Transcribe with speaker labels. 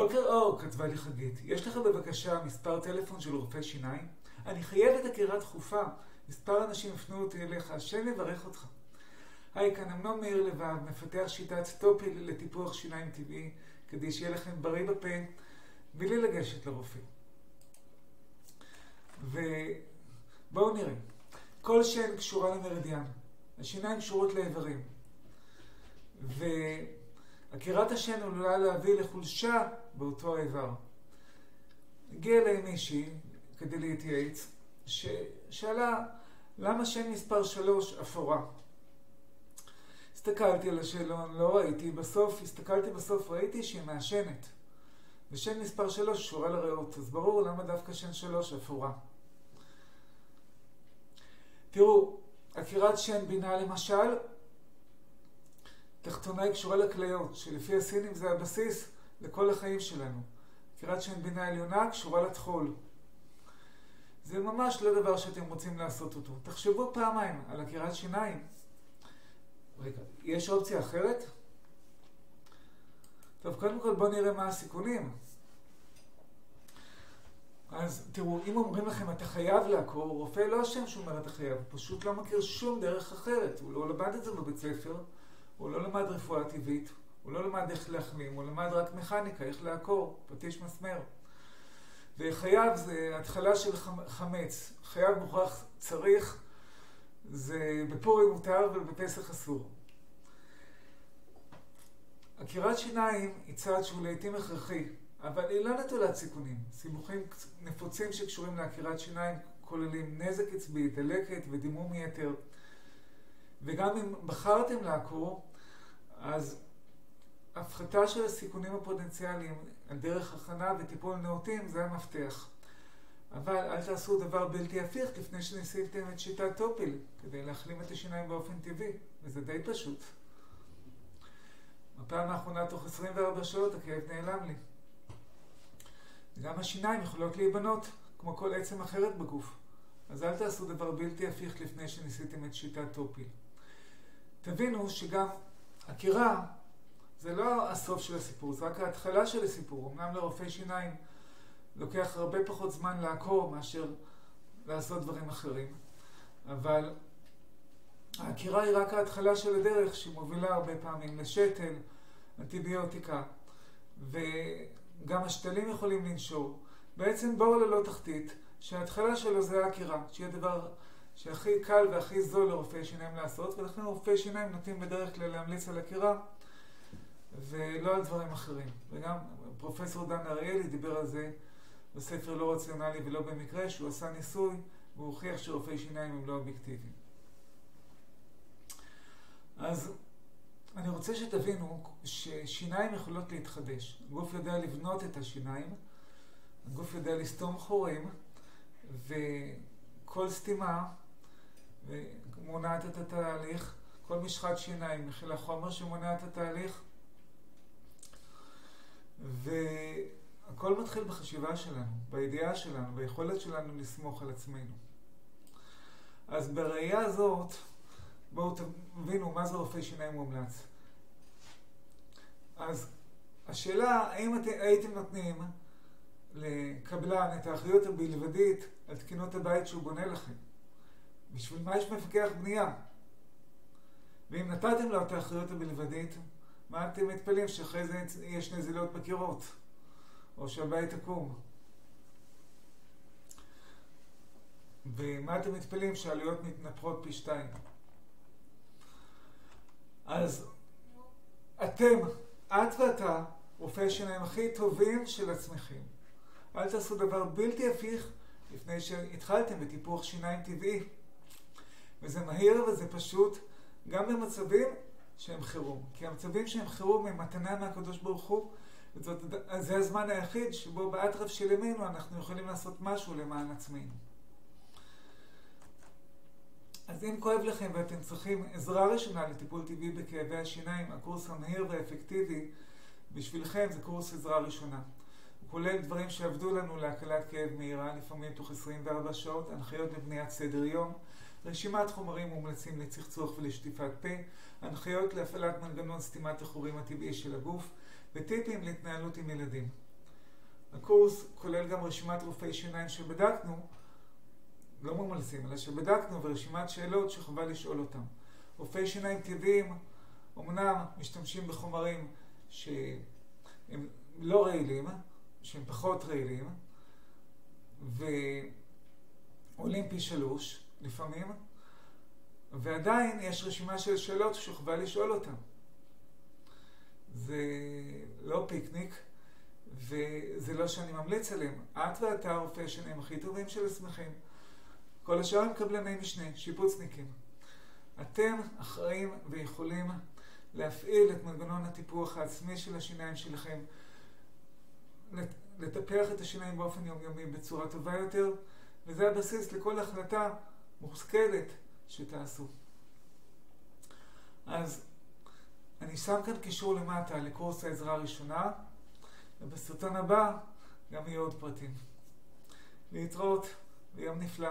Speaker 1: בוקר אור, כתבה לי חגית. יש לך בבקשה מספר טלפון של רופא שיניים? אני חייבת הכירה דחופה. מספר אנשים הפנו אותי אליך. השם יברך אותך. היי, כאן אמנון מאיר לבב, מפתח שיטת טופיל לטיפוח שיניים טבעי, כדי שיהיה לכם בריא בפה, בלי לגשת לרופא. ובואו נראה. כל שן קשורה למרידיאן. השיניים קשורות לאיברים. והכירת השן עלולה להביא לחולשה באותו האיבר. הגיע אליי מישהי כדי להתייעץ, ששאלה למה שן מספר 3 אפורה. הסתכלתי על השאלון, לא ראיתי, בסוף ראיתי שהיא מעשנת. ושן מספר 3 קשורה לריאות, אז ברור למה דווקא שן 3 אפורה. תראו, הכירת שן בינה למשל, תחתונה היא קשורה לכליות, שלפי הסינים זה הבסיס לכל החיים שלנו. הכירת שן בינה עליונה קשורה לטחול. זה ממש לא דבר שאתם רוצים לעשות אותו. תחשבו פעמיים על הכירת שיניים. רגע, יש אופציה אחרת? טוב, קודם כל בואו נראה מה הסיכונים. אז תראו, אם אומרים לכם אתה חייב לעקור, רופא לא אשם שאומר אתה חייב, הוא פשוט לא מכיר שום דרך אחרת. הוא לא למד את זה בבית ספר, הוא לא למד רפואה טבעית, הוא לא למד איך להחלים, הוא למד רק מכניקה, איך לעקור, פטיש מסמר. וחייב זה התחלה של חמץ. חייב מוכרח צריך, זה בפורים מותר ובפסח אסור. הכירת שיניים היא צעד שהוא לעתים הכרחי, אבל היא לא נטולת סיכונים. סיבוכים נפוצים שקשורים להכירת שיניים כוללים נזק עצבי, דלקת ודימום יתר. וגם אם בחרתם לעקור, אז הפחתה של הסיכונים הפוטנציאליים על דרך הכנה וטיפול נאותים זה המפתח. אבל אל תעשו דבר בלתי הפיך לפני שניסיתם את שיטת טופיל, כדי להחלים את השיניים באופן טבעי, וזה די פשוט. בפעם האחרונה תוך 24 שעות הכאב נעלם לי. גם השיניים יכולות להיבנות, כמו כל עצם אחרת בגוף. אז אל תעשו דבר בלתי הפיך לפני שניסיתם את שיטת טופיל. תבינו שגם הכירה זה לא הסוף של הסיפור, זה רק ההתחלה של הסיפור. אמנם לרופאי שיניים לוקח הרבה פחות זמן לעקור מאשר לעשות דברים אחרים. אבל הכירה היא רק ההתחלה של הדרך שמובילה הרבה פעמים לשתל, אנטיביוטיקה, וגם השתלים יכולים לנשור. בעצם בור ללא תחתית, שההתחלה שלו זה הכירה, שיהיה דבר שהכי קל והכי זול לרופאי שיניים לעשות, ולכן רופאי שיניים נוטים בדרך כלל להמליץ על הכירה, ולא על דברים אחרים. וגם פרופסור דן אריאלי דיבר על זה בספר לא רציונלי ולא במקרה, שהוא עשה ניסוי והוא הוכיח שרופאי שיניים הם לא אובייקטיביים. אז אני רוצה שתבינו ששיניים יכולות להתחדש. הגוף יודע לבנות את השיניים, הגוף יודע לסתום חורים, וכל סתימה מונעת את התהליך, כל משחת שיניים מכילה חומר שמונע את התהליך, והכל מתחיל בחשיבה שלנו, בידיעה שלנו, ביכולת שלנו לסמוך על עצמנו. אז בראייה הזאת, בואו תבינו מה זה רופא שיניים מומלץ. אז השאלה, האם הייתם נותנים לקבלן את האחריות הבלבדית על תקינות הבית שהוא בונה לכם? בשביל מה יש מפקח בנייה? ואם נתתם לו את האחריות הבלבדית, מה אתם מתפלאים שאחרי זה יש נזילות בקירות? או שהבית יקום? ומה אתם מתפלאים שהעלויות מתנפחות פי 2? אז אתם, את ואתה, רופאי שיניים הכי טובים של עצמכם. אל תעשו דבר בלתי הפיך לפני שהתחלתם בטיפוח שיניים טבעי. וזה מהיר וזה פשוט, גם במצבים שהם חירום. כי המצבים שהם חירום הם מתנה מהקדוש ברוך הוא, וזה הזמן היחיד שבו באטרף של ימינו אנחנו יכולים לעשות משהו למען עצמנו. אז אם כואב לכם ואתם צריכים עזרה ראשונה לטיפול טבעי בכאבי השיניים, הקורס המהיר והאפקטיבי בשבילכם זה קורס עזרה ראשונה. הוא כולל דברים שעבדו לנו להקלת כאב מהירה, לפעמים תוך 24 שעות, הנחיות לבניית סדר יום, רשימת חומרים מומלצים לצחצוח ולשטיפת פה, הנחיות להפעלת מנגנון סתימת החורים הטבעי של הגוף, וטיפים להתנהלות עם ילדים. הקורס כולל גם רשימת רופאי שיניים שבדקנו, לא מומלצים, אלא שבדקנו, ורשימת שאלות שחובה לשאול אותם. רופאי שיניים טבעיים אומנם משתמשים בחומרים שהם לא רעילים, שהם פחות רעילים, ועולים פי 3 לפעמים, ועדיין יש רשימה של שאלות שחובה לשאול אותם. זה לא פיקניק, וזה לא שאני ממליץ עליהם. את ואתה רופאי שיניים הכי טובים של עצמכם. כל השאר הם קבלני משנה, שיפוצניקים. אתם אחראים ויכולים להפעיל את מנגנון הטיפוח העצמי של השיניים שלכם, לטפח את השיניים באופן יומיומי בצורה טובה יותר, וזה הבסיס לכל החלטה מושכלת שתעשו. אז אני שם כאן קישור למטה לקורס העזרה הראשונה, ובסרטון הבא גם יהיו עוד פרטים. להתראות ויום נפלא.